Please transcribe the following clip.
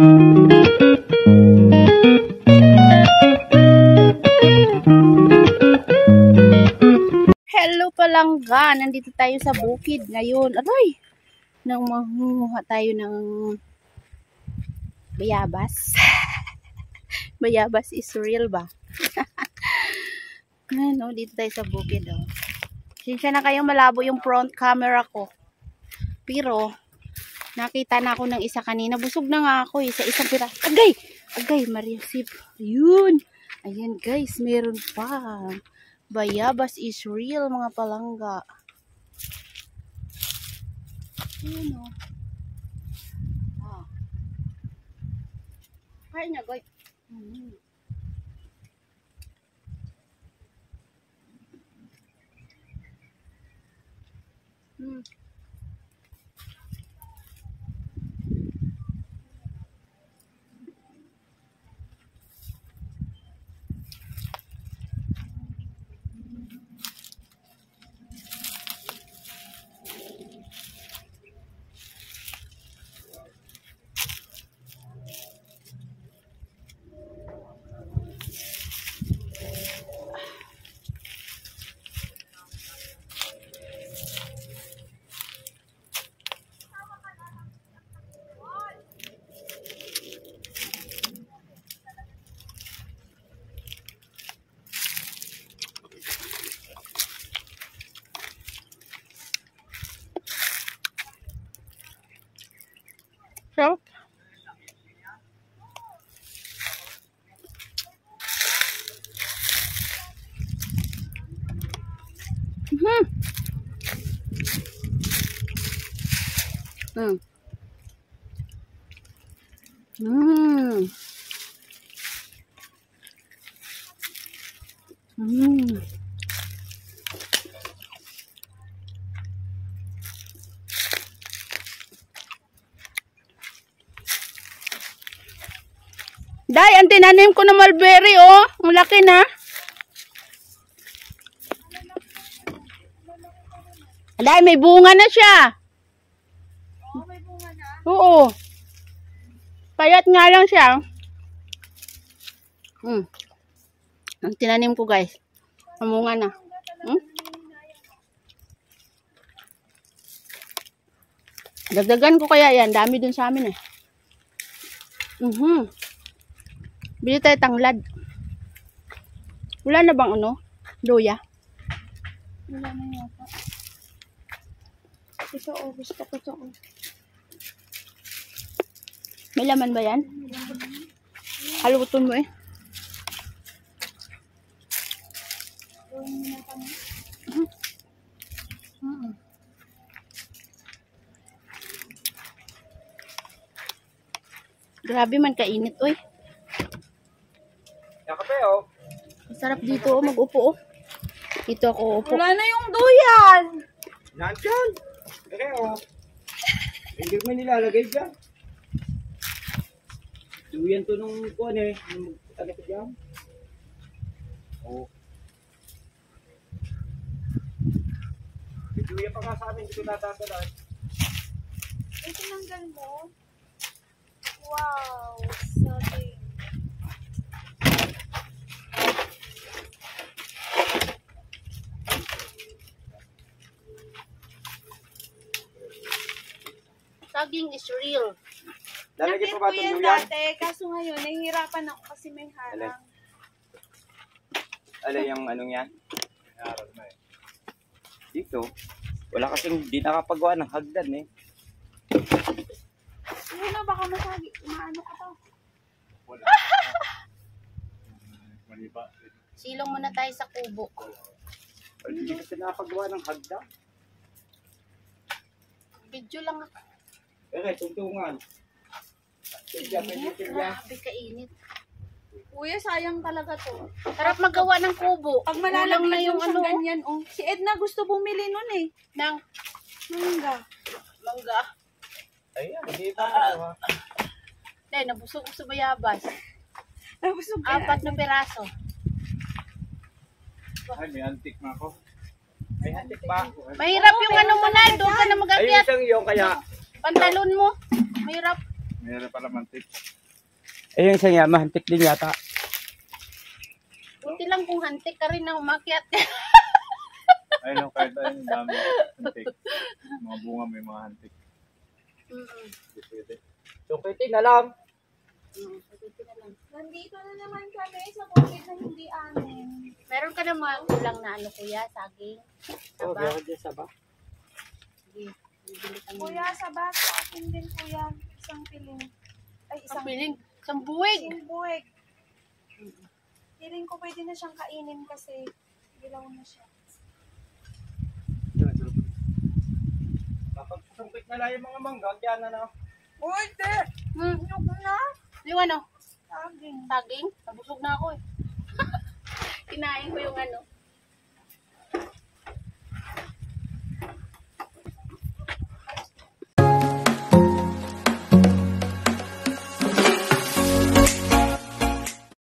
Hello palangga, nandito tayo sa bukid ngayon. Aray, nang mangunguha tayo ng bayabas. Bayabas is real ba? Ano, dito tayo sa bukid oh. Sinsya na kayong malabo yung front camera ko. Pero nakita na ako ng isa kanina. Busog na nga ako sa isang piraso. Agay! Agay, Mariusip. Ayun. Ayan guys, meron pa. Bayabas is real mga palangga. Ayan o. Ah. Kaya niya, guys. So, Day, ang tinanim ko na mulberry, oh. Ang laki na. Day, may bunga na siya. Oo, may bunga na. Oo. Payat nga lang siya. Ang tinanim ko, guys. Ang bunga na. Dagdagan ko kaya yan. Dami dun sa amin eh. Bili tayo tanglad. Wala na bang ano? Luya? Wala na yata. Ito, oh, gusto ko ito. Oh. May laman ba yan? Halutin mo eh. Grabe man kainit, oy. Kape, oh. Masarap dito, oh, mag-upo, oh. Dito ako upo. Wala na yung duyan! Nandyan! Okay, oh. Hindi mo nilalagay dyan. Duyan to nung kuwan eh. Nung ano ko dyan. Oh. Duyan pa nga sa amin. Hindi ko natatalan. Ay, tinanggal mo? Wow! Sabi. Saging is real. Lalagyan Natin pa ba ko itong yan duyan? dati, kaso ngayon, nahihirapan ako kasi may harang. Alay yung anong yan? Harang na eh. Dito, wala kasing di nakapagawa ng hagdan eh. Ano, baka masagi, maano ka pa. Wala. Silong muna tayo sa kubo. Hindi kasi nakapagawa ng hagdan. Video lang ako. Okay, tungtungan. Grabe kainit. Kuya, sayang talaga to. Sarap magawa ng kubo. Pag Kulang malalang na yung ano, ganyan, oh. Si Edna gusto bumili nun eh. ng Mangga. mangga. Ayan, hindi pa ako. Dahil nabusog ko sa bayabas. Nabusog 4 na piraso. Ay, may antik na ako. May antik pa. Mahirap yung ano mo na, doon ka na Ayun mag-akyat. isang yung kaya. Pantalon mo. Mahirap. Mayroon pala mantik. Eh, yung isa niya, mahantik din yata. Buti lang kung hantik ka rin na umakyat. Ay, no, kahit ayun, dami. Hantik. Mga bunga may mga hantik. Hindi pwede. Sukitin na lang. Nandito na naman kami sa bukid na hindi amin. Meron ka na mga kulang na ano kuya, saging. Oo, Saba. meron din saba. Sige, bibili kami. Kuya, sa bata, akin din kuya. Isang piling. Ay, Isang isang piling, isang buwig. Isang buwig. Piling ko pwede na siyang kainin kasi dilaw na siya. Kapag sungkit na lang yung mga mangga, kaya na na. Uy, te! Nyog na! Yung ano, Saging. saging. Nabusog na ako eh. Kinain ko yung ano.